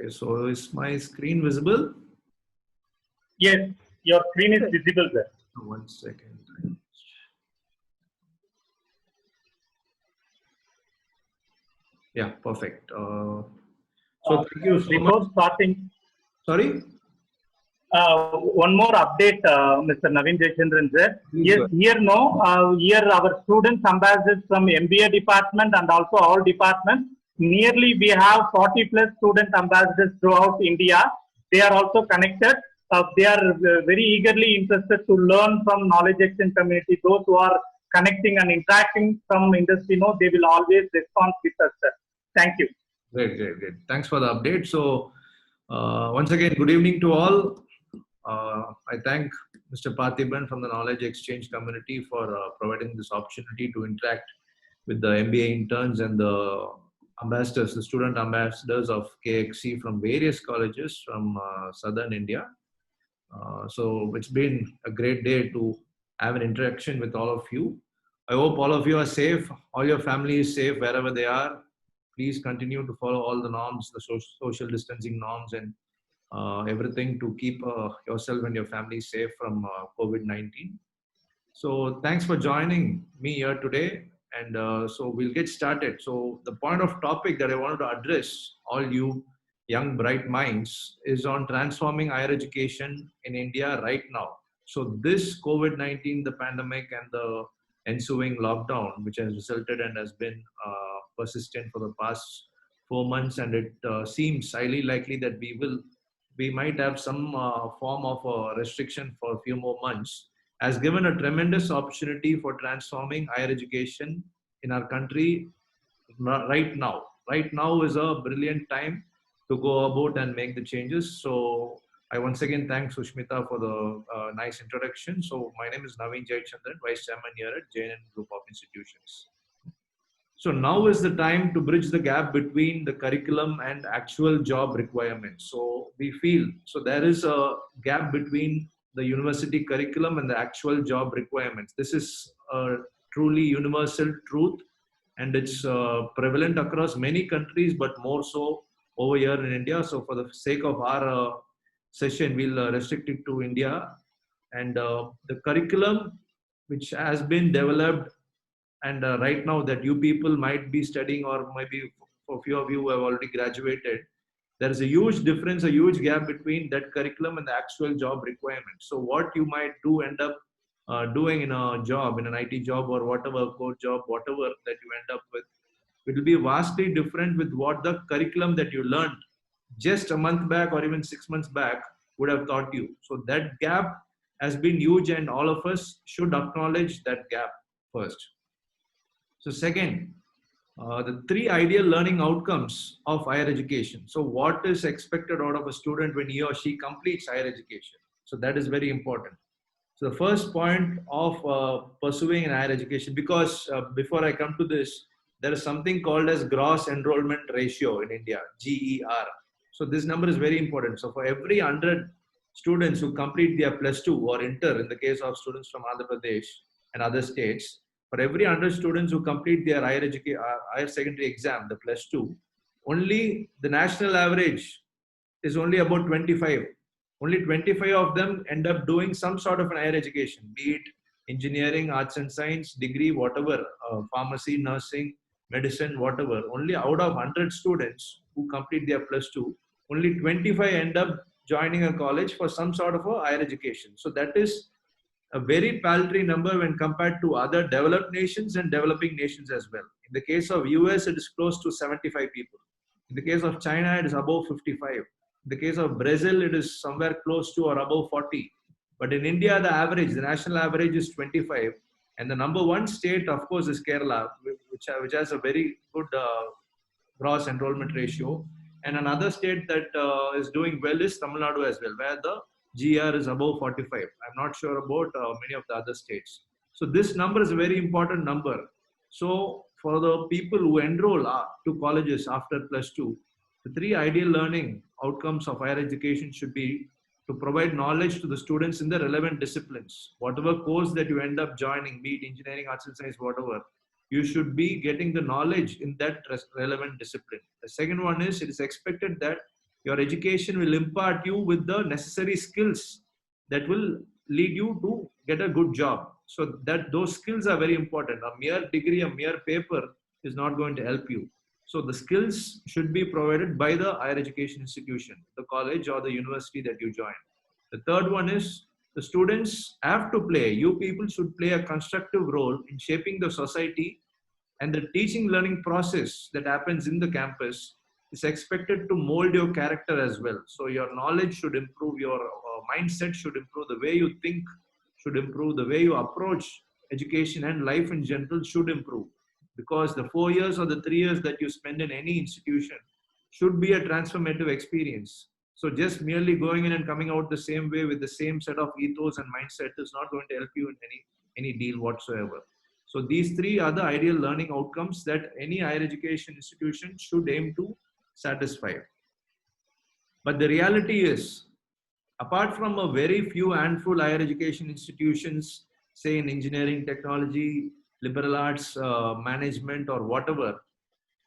Okay, so is my screen visible? Yes, your screen is visible, sir. 1 second. Yeah, perfect. So thank you so much. Before starting, Sorry? one more update, Mr. Naveen Jayachandran, sir. Please Yes, go ahead. here our students ambassadors from MBA department and also all departments. Nearly we have 40 plus student ambassadors throughout India. They are also connected. They are very eagerly interested to learn from knowledge exchange community. Those who are connecting and interacting from industry, they will always respond with us, sir. Thank you. Great, great, great. Thanks for the update. So once again, good evening to all. I thank Mr. Parthiban from the Knowledge Exchange community for providing this opportunity to interact with the MBA interns and the ambassadors, the student ambassadors of KXC from various colleges from southern India. So it's been a great day to have an interaction with all of you. I hope all of you are safe, all your family is safe wherever they are. Please continue to follow all the norms, the social distancing norms, and everything to keep yourself and your family safe from COVID-19. So thanks for joining me here today. And so we'll get started. So the point of topic that I wanted to address all you young bright minds is on transforming higher education in India right now. So this COVID-19, the pandemic and the ensuing lockdown, which has resulted and has been persistent for the past 4 months, and it seems highly likely that we might have some form of restriction for a few more months, has given a tremendous opportunity for transforming higher education in our country right now. Right now is a brilliant time to go about and make the changes. So I once again thank Sushmita for the nice introduction. So my name is Naveen Jayachandran, Vice Chairman here at JNN Group of Institutions. So now is the time to bridge the gap between the curriculum and actual job requirements. So we feel, so there is a gap between the university curriculum and the actual job requirements. This is a truly universal truth, and it's prevalent across many countries, but more so over here in India. So for the sake of our session, we'll restrict it to India. And the curriculum which has been developed, and right now that you people might be studying, or maybe for a few of you who have already graduated, there is a huge difference, a huge gap between that curriculum and the actual job requirements. So what you might do end up doing in a job, in an IT job or whatever, code job, whatever that you end up with, it will be vastly different with what the curriculum that you learned just a month back or even 6 months back would have taught you. So that gap has been huge, and all of us should acknowledge that gap first. So second, the three ideal learning outcomes of higher education. So what is expected out of a student when he or she completes higher education? So that is very important. So the first point of pursuing an higher education, because before I come to this, there is something called as gross enrollment ratio in India, GER. So this number is very important. So for every 100 students who complete their +2 or inter, in the case of students from Andhra Pradesh and other states, for every 100 students who complete their higher secondary exam, the +2, only the national average is only about 25. Only 25 of them end up doing some sort of an higher education, be it engineering, arts and science, degree, whatever, pharmacy, nursing, medicine, whatever. Only out of 100 students who complete their +2, only 25 end up joining a college for some sort of a higher education. So that is a very paltry number when compared to other developed nations and developing nations as well. In the case of US, it is close to 75 people. In the case of China, it is above 55. In the case of Brazil, it is somewhere close to or above 40. But in India, the average, the national average is 25. And the number one state, of course, is Kerala, which has a very good gross enrollment ratio. And another state that is doing well is Tamil Nadu as well, where the GR is above 45. I'm not sure about many of the other states. So this number is a very important number. So for the people who enroll to colleges after +2, the three ideal learning outcomes of higher education should be to provide knowledge to the students in the relevant disciplines. Whatever course that you end up joining, be it engineering, arts and science, whatever, you should be getting the knowledge in that relevant discipline. The second one is, it is expected that Your education will impart you with the necessary skills that will lead you to get a good job. So that those skills are very important. A mere degree, a mere paper is not going to help you. So the skills should be provided by the higher education institution, the college or the university that you join. The third one is the students have to play. You people should play a constructive role in shaping the society, and the teaching learning process that happens in the campus is expected to mold your character as well. So your knowledge should improve, your mindset should improve, the way you think should improve, the way you approach education and life in general should improve, because the 4 years or the 3 years that you spend in any institution should be a transformative experience. So just merely going in and coming out the same way with the same set of ethos and mindset is not going to help you in any deal whatsoever. So these three are the ideal learning outcomes that any higher education institution should aim to satisfy. But the reality is, apart from a very few handful higher education institutions, say in engineering, technology, liberal arts, management, or whatever,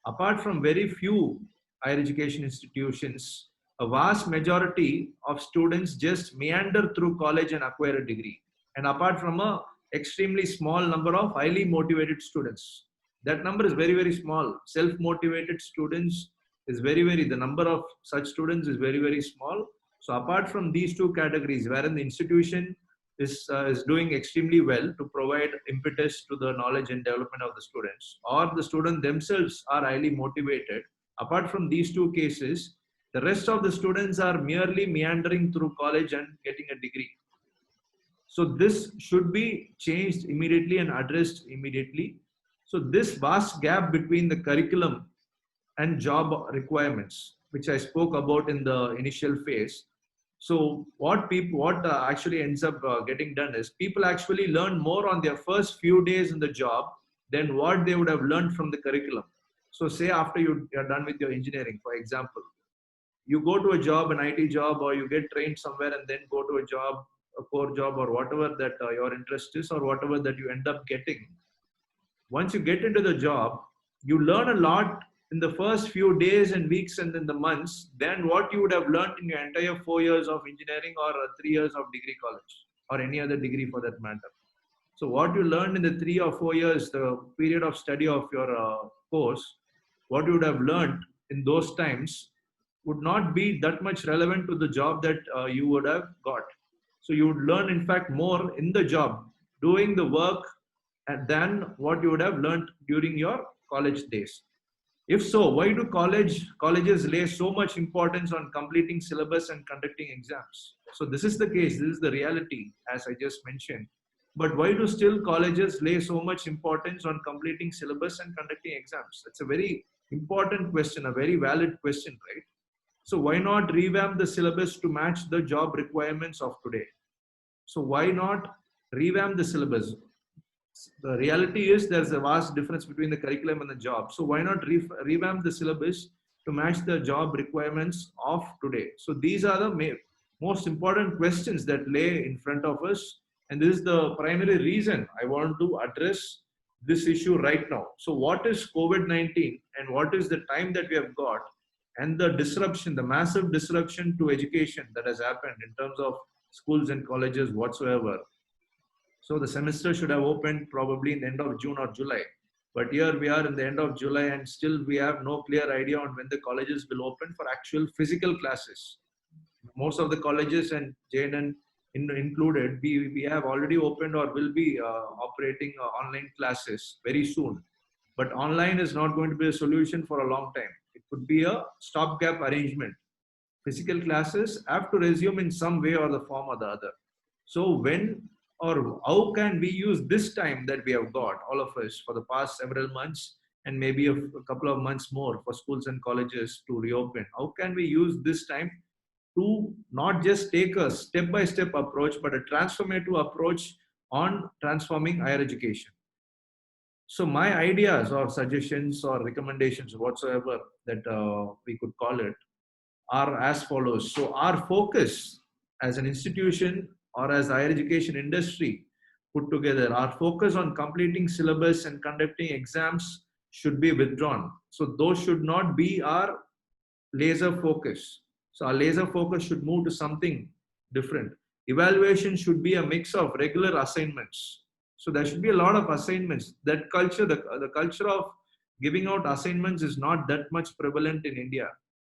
apart from very few higher education institutions, a vast majority of students just meander through college and acquire a degree. And apart from a extremely small number of highly motivated students, that number is very, very small. Self-motivated students is the number of such students is very, very small. So apart from these two categories, wherein the institution is doing extremely well to provide impetus to the knowledge and development of the students, or the students themselves are highly motivated, apart from these two cases, the rest of the students are merely meandering through college and getting a degree. So this should be changed immediately and addressed immediately. So this vast gap between the curriculum and job requirements, which I spoke about in the initial phase. So what actually ends up getting done is people actually learn more on their first few days in the job than what they would have learned from the curriculum. So say after you're done with your engineering, for example, you go to a job, an IT job, or you get trained somewhere and then go to a job, a core job, or whatever that your interest is, or whatever that you end up getting. Once you get into the job, you learn a lot in the first few days and weeks and in the months than what you would have learned in your entire 4 years of engineering or 3 years of degree college or any other degree for that matter. So what you learned in the 3 or 4 years, the period of study of your course, what you would have learned in those times would not be that much relevant to the job that you would have got. So you would learn, in fact, more in the job, doing the work than what you would have learned during your college days. If so, why do colleges lay so much importance on completing syllabus and conducting exams? So this is the case, this is the reality, as I just mentioned. But why do still colleges lay so much importance on completing syllabus and conducting exams? That's a very important question, a very valid question, right? So why not revamp the syllabus to match the job requirements of today? So why not revamp the syllabus? The reality is there's a vast difference between the curriculum and the job. So why not revamp the syllabus to match the job requirements of today? So these are the most important questions that lay in front of us. And this is the primary reason I want to address this issue right now. So what is COVID-19 and what is the time that we have got, and the disruption, the massive disruption to education that has happened in terms of schools and colleges whatsoever. So the semester should have opened probably in the end of June or July. But here we are in the end of July and still we have no clear idea on when the colleges will open for actual physical classes. Most of the colleges, and JNN included, we have already opened or will be operating online classes very soon. But online is not going to be a solution for a long time. It could be a stopgap arrangement. Physical classes have to resume in some way or the form or the other. So when or how can we use this time that we have got, all of us, for the past several months and maybe a couple of months more for schools and colleges to reopen? How can we use this time to not just take a step-by-step approach, but a transformative approach on transforming higher education? So my ideas or suggestions or recommendations whatsoever that we could call it are as follows. So our focus as an institution or as higher education industry put together, our focus on completing syllabus and conducting exams should be withdrawn. So those should not be our laser focus. So our laser focus should move to something different. Evaluation should be a mix of regular assignments. So there should be a lot of assignments. That culture, the culture of giving out assignments is not that much prevalent in India.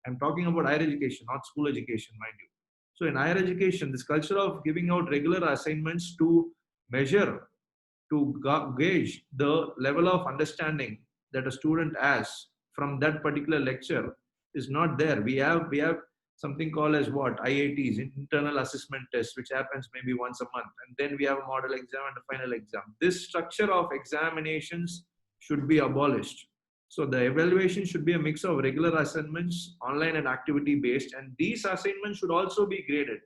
I'm talking about higher education, not school education, mind you. So in higher education, this culture of giving out regular assignments to measure, to gauge the level of understanding that a student has from that particular lecture is not there. We have something called as what IATs, internal assessment test, which happens maybe once a month, and then we have a model exam and a final exam. This structure of examinations should be abolished. So the evaluation should be a mix of regular assignments, online and activity based, and these assignments should also be graded.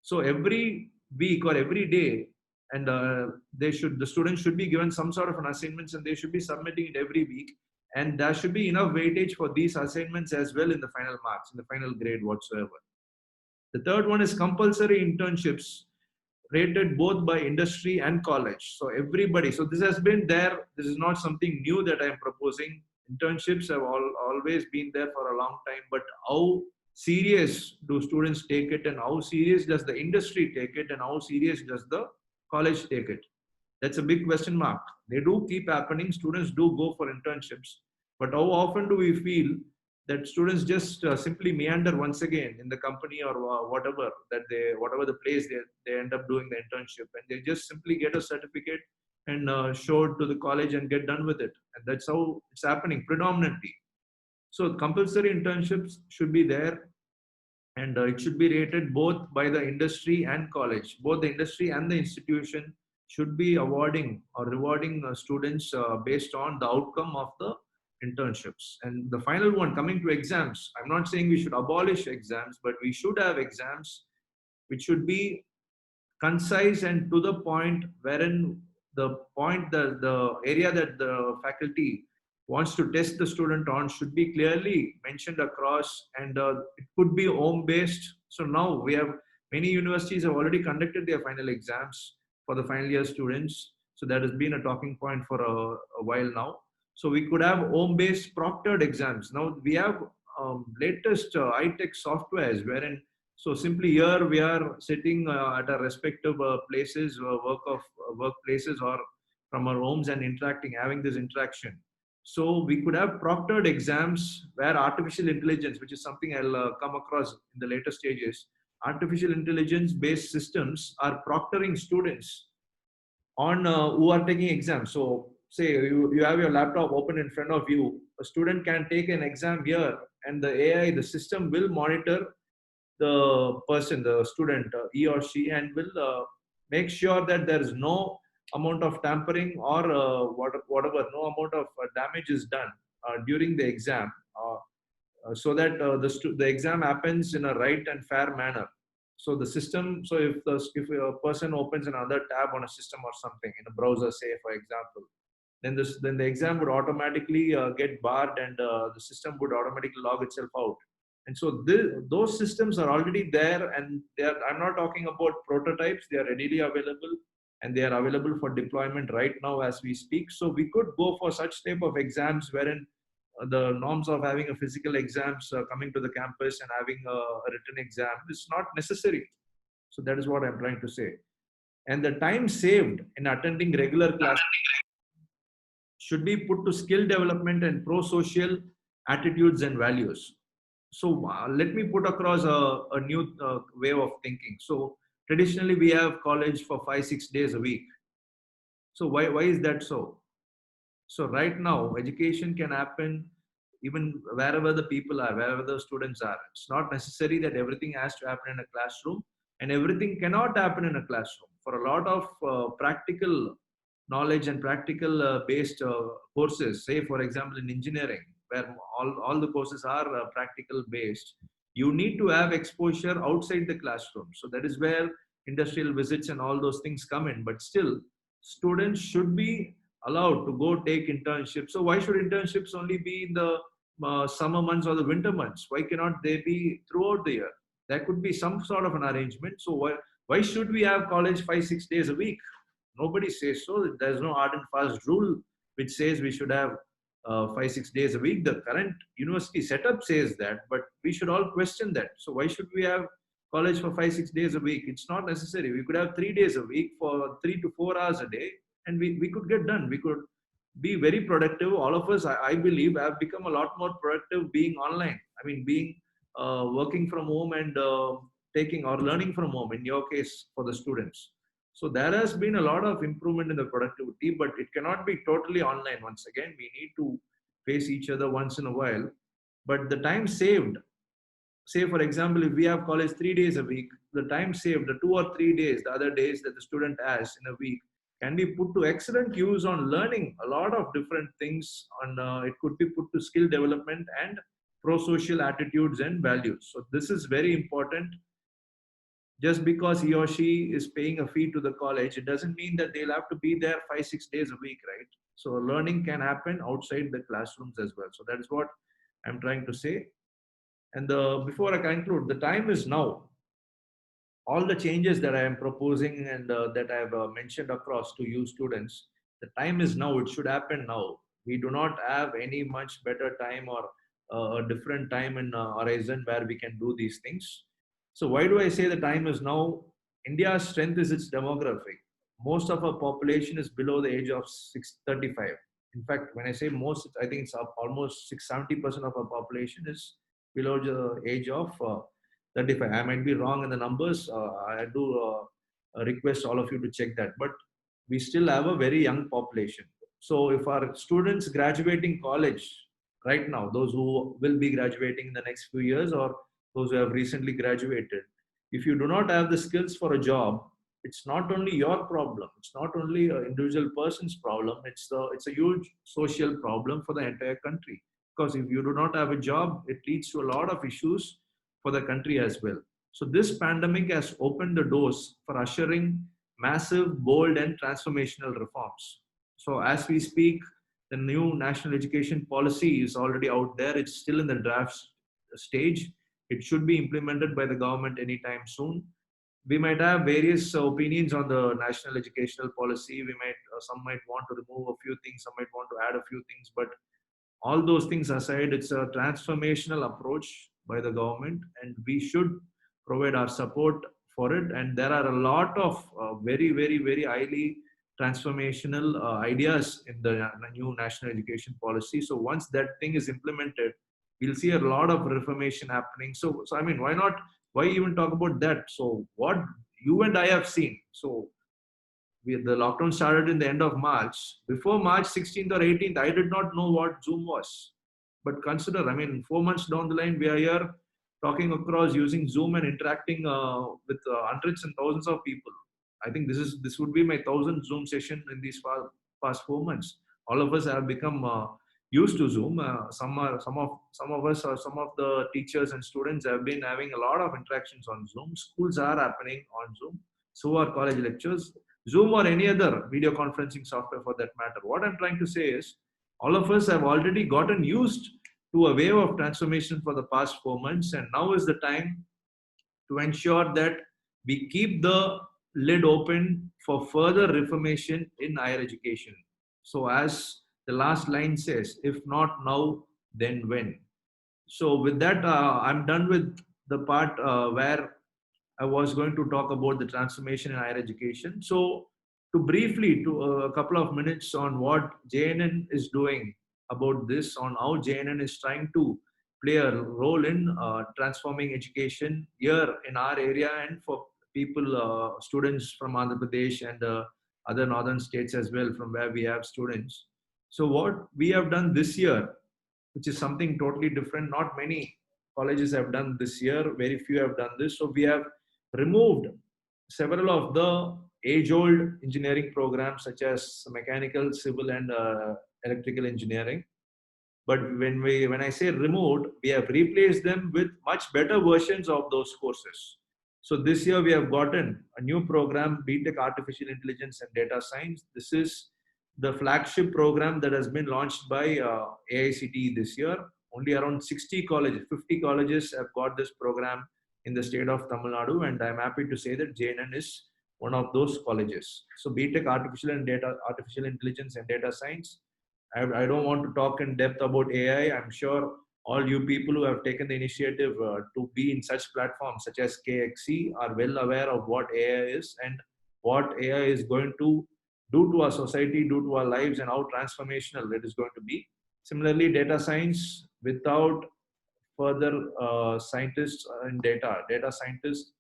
So every week or every day, and the students should be given some sort of an assignments, and they should be submitting it every week. And there should be enough weightage for these assignments as well in the final marks, in the final grade whatsoever. The third one is compulsory internships rated both by industry and college. So everybody, so this has been there. This is not something new that I'm proposing. Internships have always been there for a long time, but how serious do students take it, and how serious does the industry take it, and how serious does the college take it? That's a big question mark. They do keep happening. Students do go for internships, but how often do we feel that students just simply meander once again in the company or whatever the place they end up doing the internship, and they just simply get a certificate and show it to the college and get done with it, and that's how it's happening predominantly. So compulsory internships should be there, and it should be rated both by the industry and college. Both the industry and the institution should be awarding or rewarding students based on the outcome of the internships. And the final one, coming to exams, I'm not saying we should abolish exams, but we should have exams which should be concise and to the point, wherein the area that the faculty wants to test the student on should be clearly mentioned across, and it could be home based. So now we have many universities have already conducted their final exams for the final year students. So that has been a talking point for a while now. So we could have home based proctored exams. Now we have latest high-tech softwares wherein, so simply here we are sitting at our respective places, workplaces, or from our homes and interacting, having this interaction. So we could have proctored exams where artificial intelligence, which is something I'll come across in the later stages, artificial intelligence based systems are proctoring students on who are taking exams. So say you have your laptop open in front of you, a student can take an exam here, and the AI, the system will monitor the person, the student, he or she, and will make sure that there is no amount of tampering or whatever, no amount of damage is done during the exam, so that the exam happens in a right and fair manner. So the system, so if a person opens another tab on a system or something in a browser, say for example, then the exam would automatically get barred, and the system would automatically log itself out. And so those systems are already there, and I'm not talking about prototypes. They are readily available, and they are available for deployment right now as we speak. So we could go for such type of exams wherein the norms of having a physical exams coming to the campus and having a written exam is not necessary. So that is what I'm trying to say. And the time saved in attending regular classes should be put to skill development and pro-social attitudes and values. So let me put across a new way of thinking. So traditionally we have college for 5-6 days a week. So why is that so? So right now education can happen even wherever the people are, wherever the students are. It's not necessary that everything has to happen in a classroom, and everything cannot happen in a classroom. For a lot of practical knowledge and practical based courses, say for example in engineering, where all the courses are practical based, you need to have exposure outside the classroom. So that is where industrial visits and all those things come in. But still, students should be allowed to go take internships. So why should internships only be in the summer months or the winter months? Why cannot they be throughout the year? There could be some sort of an arrangement. So why should we have college 5-6 days a week? Nobody says so. There's no hard and fast rule which says we should have 5-6 days a week. The current university setup says that, but we should all question that. So why should we have college for 5-6 days a week? It's not necessary. We could have 3 days a week for 3 to 4 hours a day, and we could get done. We could be very productive. All of us, I believe, have become a lot more productive being online. I mean, being working from home and taking or learning from home, in your case, for the students. So there has been a lot of improvement in the productivity, but it cannot be totally online. Once again, we need to face each other once in a while. But the time saved, say for example, if we have college 3 days a week, the time saved, the 2 or 3 days, the other days that the student has in a week, can be put to excellent use on learning a lot of different things. On it could be put to skill development and pro-social attitudes and values. So this is very important. Just because he or she is paying a fee to the college, it doesn't mean that they'll have to be there 5-6 days a week, right? So learning can happen outside the classrooms as well. So that is what I'm trying to say. And before I conclude, the time is now. All the changes that I am proposing and that I have mentioned across to you students, the time is now. It should happen now. We do not have any much better time or a different time in horizon where we can do these things. So why do I say the time is now? India's strength is its demographic. Most of our population is below the age of 635. In fact, when I say most, I think it's up almost 70% of our population is below the age of 35. I might be wrong in the numbers. I do request all of you to check that. But we still have a very young population. So if our students graduating college right now, those who will be graduating in the next few years or those who have recently graduated, if you do not have the skills for a job, it's not only your problem. It's not only an individual person's problem. It's a huge social problem for the entire country. Because if you do not have a job, it leads to a lot of issues for the country as well. So this pandemic has opened the doors for ushering massive, bold, and transformational reforms. So as we speak, the new national education policy is already out there. It's still in the draft stage. It should be implemented by the government anytime soon. We might have various opinions on the national educational policy. We might, some might want to remove a few things, some might want to add a few things, but all those things aside, it's a transformational approach by the government, and we should provide our support for it. And there are a lot of very, very, very highly transformational ideas in the new national education policy. So once that thing is implemented, we'll see a lot of reformation happening. So I mean, why even talk about that? So what you and I have seen. So the lockdown started in the end of March. Before March 16th or 18th, I did not know what Zoom was. But consider, I mean, 4 months down the line, we are here talking across using Zoom and interacting with hundreds and thousands of people. I think this would be my 1,000th Zoom session in these past 4 months. All of us have become used to Zoom. Some of us or some of the teachers and students have been having a lot of interactions on Zoom. Schools are happening on Zoom. So are college lectures. Zoom or any other video conferencing software for that matter. What I'm trying to say is, all of us have already gotten used to a wave of transformation for the past 4 months, and now is the time to ensure that we keep the lid open for further reformation in higher education. So as the last line says, if not now, then when? So with that, I'm done with the part where I was going to talk about the transformation in higher education. So to briefly, to a couple of minutes on what JNN is doing about this, on how JNN is trying to play a role in transforming education here in our area and for people, students from Andhra Pradesh and other northern states as well, from where we have students. So what we have done this year, which is something totally different, not many colleges have done this year, very few have done this. So we have removed several of the age-old engineering programs such as mechanical, civil, and electrical engineering. But when I say removed, we have replaced them with much better versions of those courses. So this year we have gotten a new program, BTech Artificial Intelligence and Data Science. This is the flagship program that has been launched by AICTE this year. Only around 60 colleges, 50 colleges have got this program in the state of Tamil Nadu, and I'm happy to say that JNN is one of those colleges. So BTech Artificial Intelligence and Data Science. I don't want to talk in depth about AI. I'm sure all you people who have taken the initiative to be in such platforms such as KXC are well aware of what AI is and what AI is going to do to our society, do to our lives, and how transformational it is going to be. Similarly, data science without further scientists in data scientists,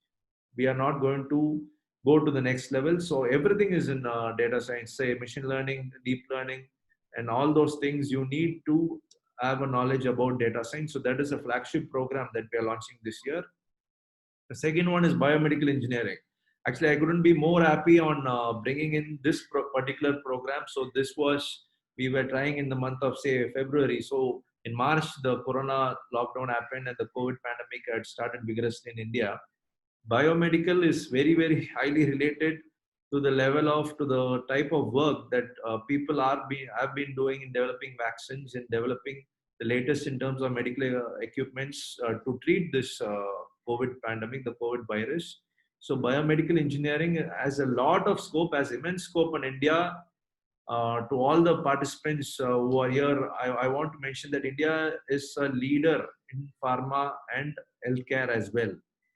we are not going to go to the next level. So everything is in data science, say machine learning, deep learning, and all those things. You need to have a knowledge about data science. So that is a flagship program that we are launching this year. The second one is biomedical engineering. Actually, I couldn't be more happy on bringing in this particular program. So this was, we were trying in the month of say February. So in March, the Corona lockdown happened and the COVID pandemic had started vigorously in India. Biomedical is very, very highly related to the level of, to the type of work that people have been doing in developing vaccines and developing the latest in terms of medical equipments to treat this COVID pandemic, the COVID virus. So biomedical engineering has a lot of scope, has immense scope in India. To all the participants who are here, I want to mention that India is a leader in pharma and healthcare as well.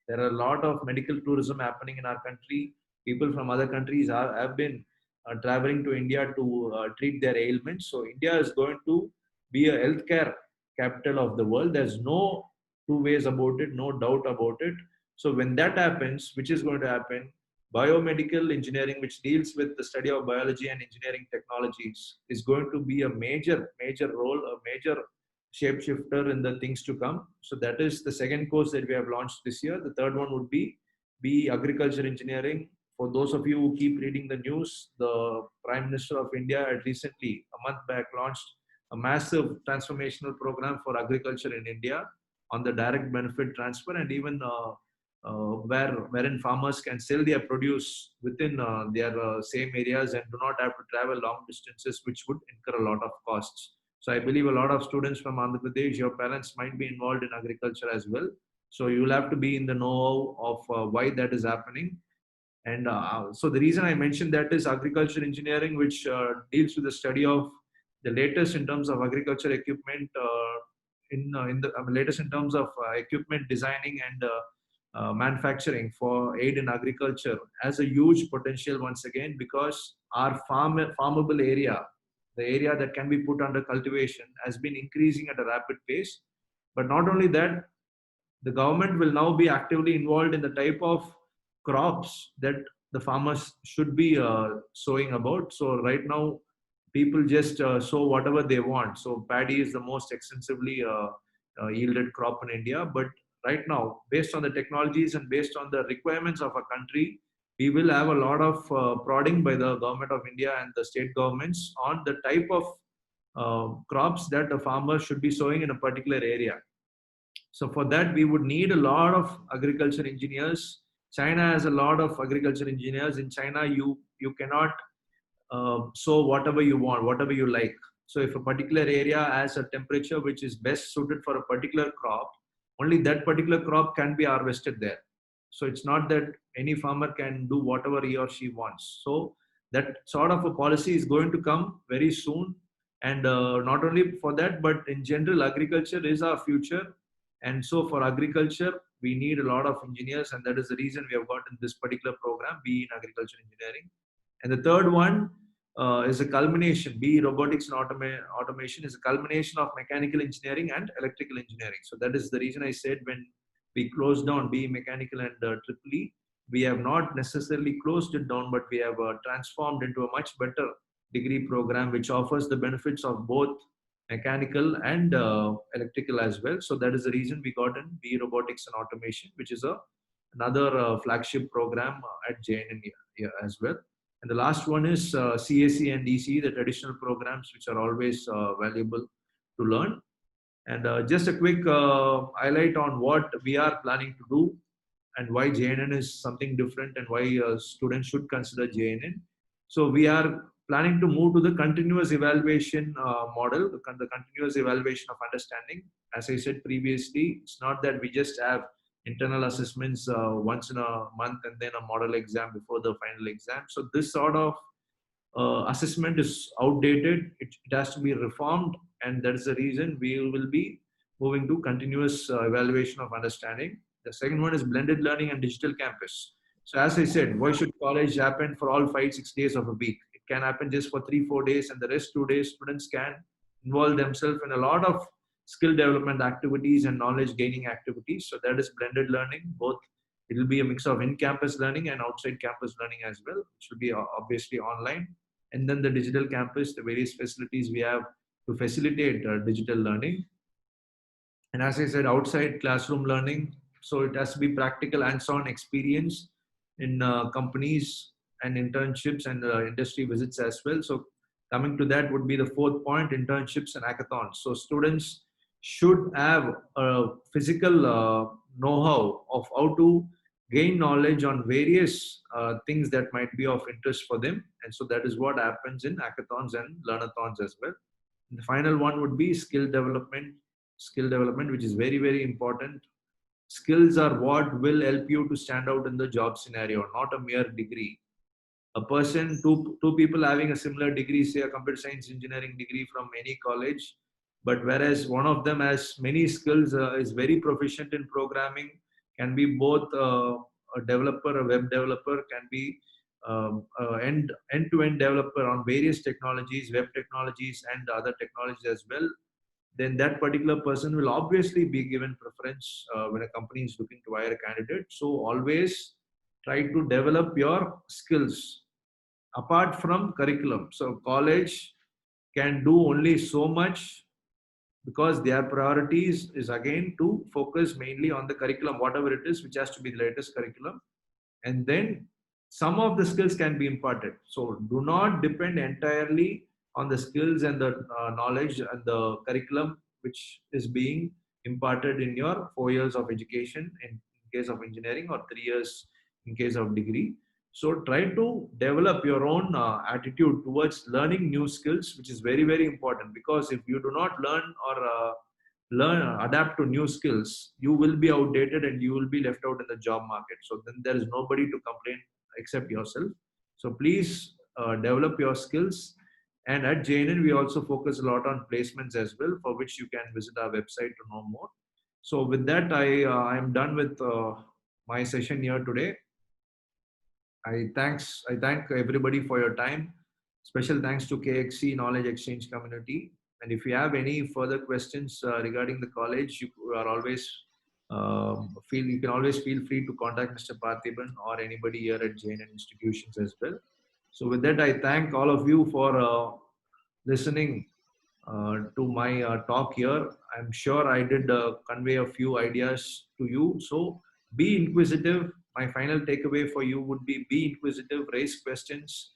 There are a lot of medical tourism happening in our country. People from other countries have been traveling to India to treat their ailments. So India is going to be a healthcare capital of the world. There's no two ways about it, no doubt about it. So when that happens, which is going to happen, biomedical engineering, which deals with the study of biology and engineering technologies, is going to be a major role, a major shapeshifter in the things to come. So that is the second course that we have launched this year. The third one would be agriculture engineering. For those of you who keep reading the news, the Prime Minister of India had recently, a month back, launched a massive transformational program for agriculture in India on the direct benefit transfer, and even wherein farmers can sell their produce within their same areas and do not have to travel long distances, which would incur a lot of costs. So I believe a lot of students from Andhra Pradesh, your parents might be involved in agriculture as well. So you will have to be in the know of why that is happening. And so the reason I mentioned that is agriculture engineering, which deals with the study of the latest in terms of agriculture equipment, in the latest in terms of equipment designing and manufacturing for aid in agriculture, has a huge potential once again, because our farmable area, the area that can be put under cultivation, has been increasing at a rapid pace. But not only that, the government will now be actively involved in the type of crops that the farmers should be sowing about. So right now, people just sow whatever they want. So paddy is the most extensively yielded crop in India. But right now, based on the technologies and based on the requirements of a country, we will have a lot of prodding by the government of India and the state governments on the type of crops that the farmer should be sowing in a particular area. So for that, we would need a lot of agriculture engineers. China has a lot of agriculture engineers. In China, you cannot sow whatever you want, whatever you like. So if a particular area has a temperature which is best suited for a particular crop, only that particular crop can be harvested there. So it's not that any farmer can do whatever he or she wants. So that sort of a policy is going to come very soon. And not only for that, but in general, agriculture is our future. And so for agriculture, we need a lot of engineers, and that is the reason we have gotten this particular program, be in agriculture engineering. And the third one is a culmination, be robotics and automation is a culmination of mechanical engineering and electrical engineering. So that is the reason I said when we closed down BE Mechanical and Triple E, we have not necessarily closed it down, but we have transformed into a much better degree program, which offers the benefits of both mechanical and electrical as well. So that is the reason we got in BE Robotics and Automation, which is another flagship program at JNN here as well. And the last one is CAC and ECE, the traditional programs, which are always valuable to learn. And just a quick highlight on what we are planning to do and why JNN is something different and why students should consider JNN. So we are planning to move to the continuous evaluation model, the continuous evaluation of understanding. As I said previously, it's not that we just have internal assessments once in a month and then a model exam before the final exam. So this sort of assessment is outdated. It has to be reformed, and that is the reason we will be moving to continuous evaluation of understanding. The second one is blended learning and digital campus. So as I said, why should college happen for all 5-6 days of a week? It can happen just for 3-4 days, and the rest 2 days students can involve themselves in a lot of skill development activities and knowledge gaining activities. So that is blended learning. Both it will be a mix of in-campus learning and outside campus learning as well. It should be obviously online. And then the digital campus, the various facilities we have to facilitate digital learning. And as I said, outside classroom learning, so it has to be practical hands-on experience in companies and internships and industry visits as well. So coming to that would be the fourth point, internships and hackathons. So students should have a physical know-how of how to gain knowledge on various things that might be of interest for them. And so that is what happens in hackathons and learnathons as well. And the final one would be skill development, which is very, very important. Skills are what will help you to stand out in the job scenario, not a mere degree. A person, two people having a similar degree, say a computer science engineering degree from any college, but whereas one of them has many skills, is very proficient in programming, can be both a developer, a web developer, can be end-to-end developer on various technologies, web technologies and other technologies as well, then that particular person will obviously be given preference when a company is looking to hire a candidate. So always try to develop your skills apart from curriculum. So college can do only so much because their priorities is again to focus mainly on the curriculum, whatever it is, which has to be the latest curriculum. And then some of the skills can be imparted. So do not depend entirely on the skills and the knowledge and the curriculum which is being imparted in your 4 years of education in case of engineering, or 3 years in case of degree. So try to develop your own attitude towards learning new skills, which is very, very important, because if you do not learn or adapt to new skills, you will be outdated and you will be left out in the job market. So then there is nobody to complain except yourself. So please develop your skills. And at JNN, we also focus a lot on placements as well, for which you can visit our website to know more. So with that, I am done with my session here today. I thank everybody for your time. Special thanks to KXC Knowledge Exchange Community. And if you have any further questions regarding the college, you are always you can always feel free to contact Mr. Parthiban or anybody here at JNN institutions as well. So with that, I thank all of you for listening to my talk here. I'm sure I did convey a few ideas to you. So be inquisitive. My final takeaway for you would be inquisitive, raise questions,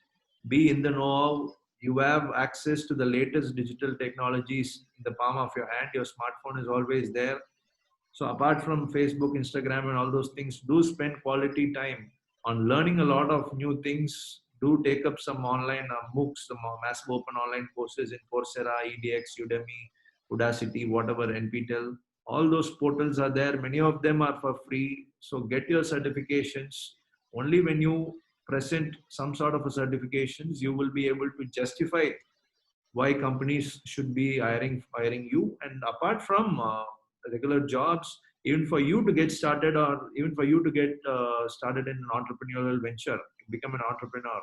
be in the know. You have access to the latest digital technologies in the palm of your hand. Your smartphone is always there. So apart from Facebook, Instagram and all those things, do spend quality time on learning a lot of new things. Do take up some online MOOCs, some massive open online courses in Coursera, EDX, Udemy, Udacity, whatever, NPTEL. All those portals are there. Many of them are for free. So get your certifications. Only when you present some sort of a certifications, you will be able to justify why companies should be hiring you. And apart from regular jobs, even for you to get started, or even for you to get started in an entrepreneurial venture, to become an entrepreneur,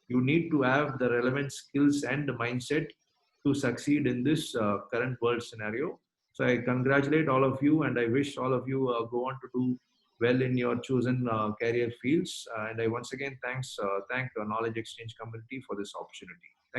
you need to have the relevant skills and the mindset to succeed in this current world scenario. So I congratulate all of you, and I wish all of you go on to do well in your chosen career fields. And I once again thank Knowledge Exchange Community for this opportunity.